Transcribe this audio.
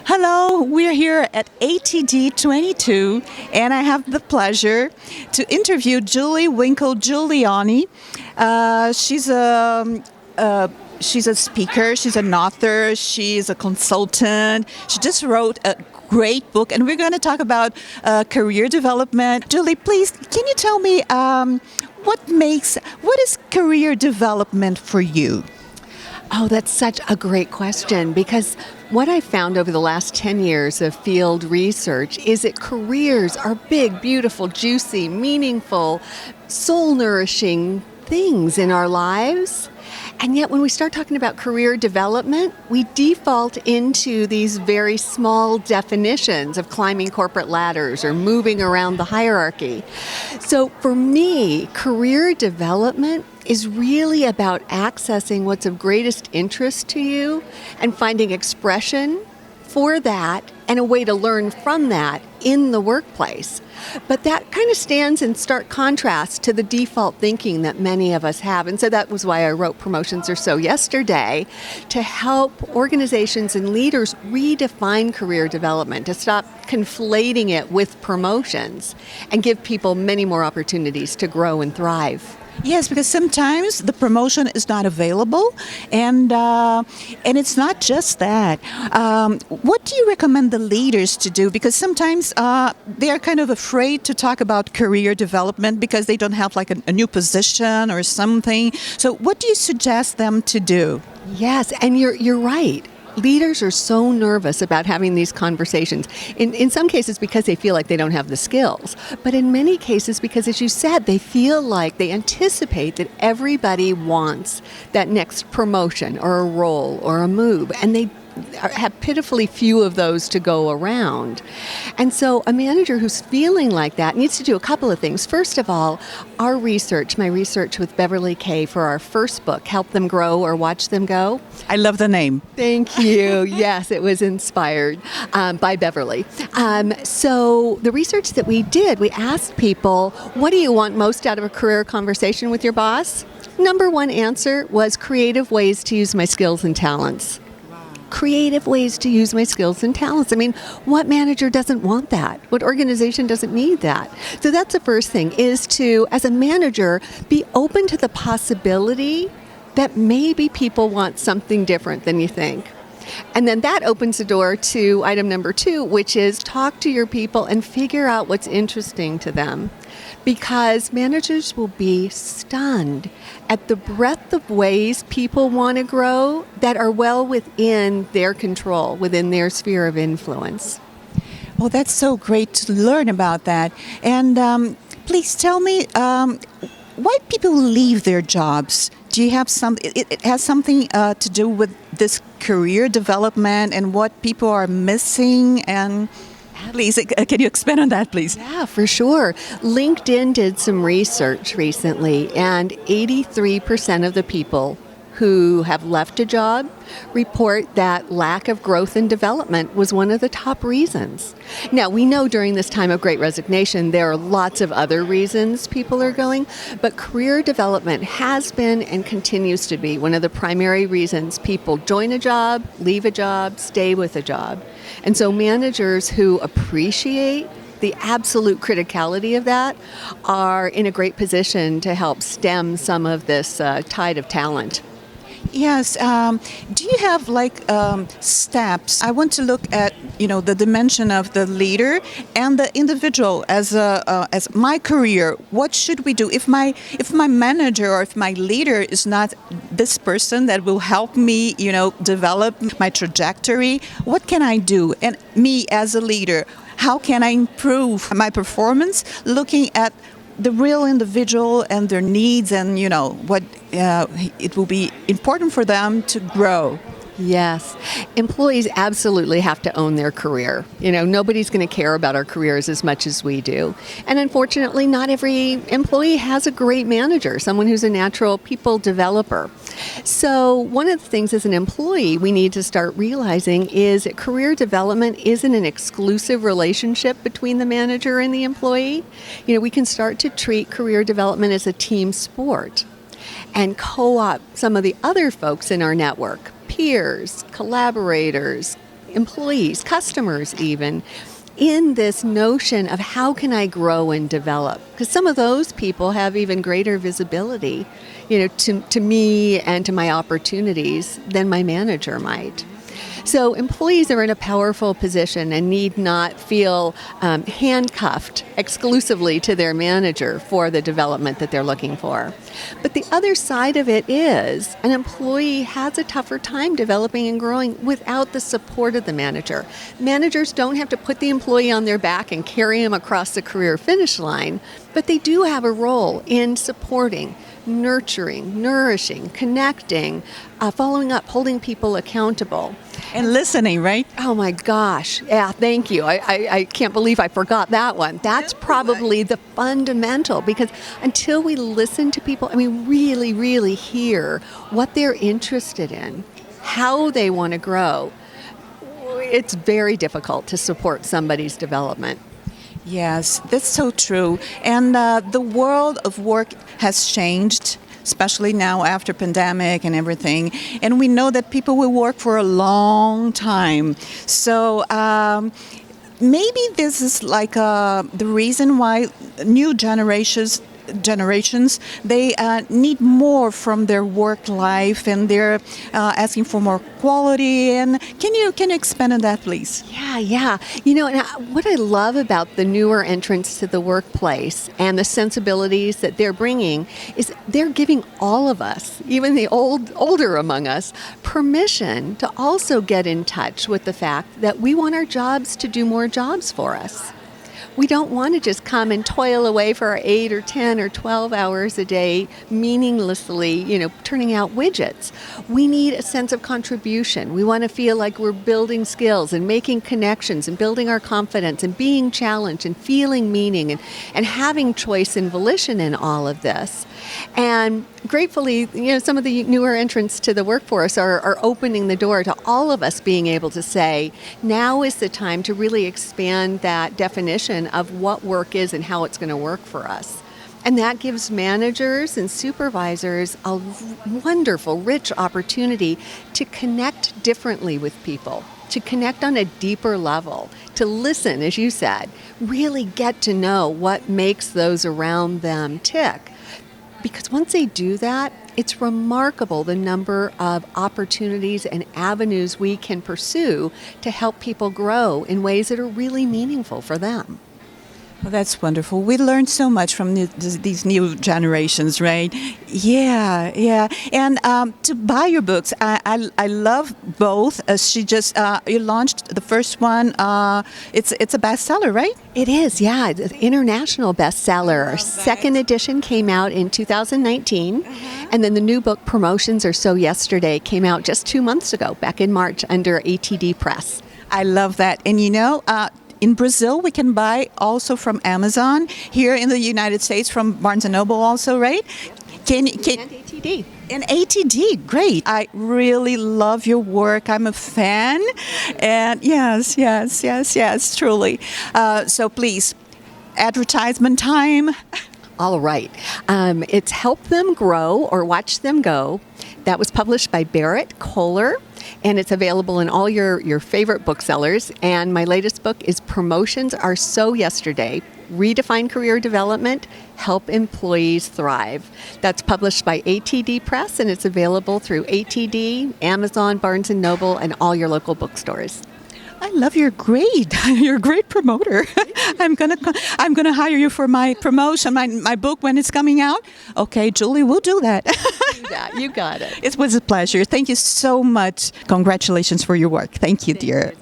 Hello, we're here at ATD 22, and I have the pleasure to interview Julie Winkle Giulioni. She's a speaker, she's an author, she's a consultant. She just wrote a great book, and we're going to talk about career development. Julie, please, can you tell me what is career development for you? Oh, that's such a great question, because what I've found over the last 10 years of field research is that careers are big, beautiful, juicy, meaningful, soul-nourishing things in our lives. And yet when we start talking about career development, we default into these very small definitions of climbing corporate ladders or moving around the hierarchy. So for me, career development is really about accessing what's of greatest interest to you and finding expression for that and a way to learn from that in the workplace. But that kind of stands in stark contrast to the default thinking that many of us have. And so that was why I wrote Promotions or So yesterday, to help organizations and leaders redefine career development, to stop conflating it with promotions and give people many more opportunities to grow and thrive. Yes, because sometimes the promotion is not available, and it's not just that. What do you recommend the leaders to do? Because sometimes they are kind of afraid to talk about career development because they don't have like a new position or something. So what do you suggest them to do? Yes, and you're right. Leaders are so nervous about having these conversations, in some cases because they feel like they don't have the skills, but in many cases because, as you said, they feel like they anticipate that everybody wants that next promotion or a role or a move, and they have pitifully few of those to go around. And so a manager who's feeling like that needs to do a couple of things. First of all, my research with Beverly Kay for our first book, Help Them Grow or Watch Them Go. I love the name. Thank you. Yes, it was inspired by Beverly. So the research that we did, we asked people, what do you want most out of a career conversation with your boss? Number one answer was creative ways to use my skills and talents. Creative ways to use my skills and talents. I mean, what manager doesn't want that? What organization doesn't need that? So that's the first thing, is to, as a manager, be open to the possibility that maybe people want something different than you think. And then that opens the door to item number 2, which is talk to your people and figure out what's interesting to them. Because managers will be stunned at the breadth of ways people want to grow that are well within their control, within their sphere of influence. Oh, that's so great to learn about that. And please tell me, why people leave their jobs? Do you have it has something to do with this career development and what people are missing? And please, can you expand on that, please? Yeah, for sure. LinkedIn did some research recently, and 83% of the people who have left a job report that lack of growth and development was one of the top reasons. Now, we know during this time of great resignation, there are lots of other reasons people are going, but career development has been and continues to be one of the primary reasons people join a job, leave a job, stay with a job. And so managers who appreciate the absolute criticality of that are in a great position to help stem some of this tide of talent. Yes. Do you have steps? I want to look at the dimension of the leader and the individual as my career. What should we do if my manager or if my leader is not this person that will help me develop my trajectory? What can I do? And me as a leader, how can I improve my performance? Looking at the real individual and their needs, and what it will be important for them to grow. Yes. Employees absolutely have to own their career. Nobody's going to care about our careers as much as we do. And unfortunately, not every employee has a great manager, someone who's a natural people developer. So one of the things as an employee we need to start realizing is that career development isn't an exclusive relationship between the manager and the employee. We can start to treat career development as a team sport and co-opt some of the other folks in our network, peers, collaborators, employees, customers even, in this notion of how can I grow and develop? Because some of those people have even greater visibility, to me and to my opportunities than my manager might. So employees are in a powerful position and need not feel handcuffed exclusively to their manager for the development that they're looking for. But the other side of it is an employee has a tougher time developing and growing without the support of the manager. Managers don't have to put the employee on their back and carry him across the career finish line, but they do have a role in supporting, nurturing, nourishing, connecting, following up, holding people accountable. And listening, right? Oh my gosh. Yeah, thank you. I can't believe I forgot that one. That's probably the fundamental, because until we listen to people, really, really hear what they're interested in, how they want to grow, it's very difficult to support somebody's development. Yes, that's so true. And the world of work has changed, especially now after pandemic and everything. And we know that people will work for a long time. So maybe this is like the reason why new generations they need more from their work life, and they're asking for more quality. And can you expand on that, please? Yeah. And what I love about the newer entrants to the workplace and the sensibilities that they're bringing is they're giving all of us, even the older among us, permission to also get in touch with the fact that we want our jobs to do more jobs for us. We don't want to just come and toil away for 8 or 10 or 12 hours a day meaninglessly, turning out widgets. We need a sense of contribution. We want to feel like we're building skills and making connections and building our confidence and being challenged and feeling meaning and having choice and volition in all of this. And gratefully, some of the newer entrants to the workforce are opening the door to all of us being able to say, now is the time to really expand that definition of what work is and how it's going to work for us. And that gives managers and supervisors a wonderful, rich opportunity to connect differently with people, to connect on a deeper level, to listen, as you said, really get to know what makes those around them tick. Because once they do that, it's remarkable the number of opportunities and avenues we can pursue to help people grow in ways that are really meaningful for them. Well, that's wonderful. We learned so much from these new generations, right? Yeah. And to buy your books, I love both. You launched the first one. It's a bestseller, right? It is, yeah. It's an international bestseller. Our second edition came out in 2019. And then the new book, Promotions Are So Yesterday, came out just 2 months ago, back in March, under ATD Press. I love that. And in Brazil, we can buy also from Amazon. Here in the United States, from Barnes & Noble also, right? And ATD. And ATD, great. I really love your work. I'm a fan. And yes, truly. So please, advertisement time. All right. It's Help Them Grow or Watch Them Go. That was published by Barrett Kohler, and it's available in all your favorite booksellers. And my latest book is Promotions Are So Yesterday, Redefine Career Development, Help Employees Thrive. That's published by ATD Press, and it's available through ATD, Amazon, Barnes & Noble, and all your local bookstores. I love your grade. You're a great promoter. I'm gonna hire you for my promotion, my book when it's coming out. Okay, Julie, we'll do that. You got it. It was a pleasure. Thank you so much. Congratulations for your work. Thank you, dear.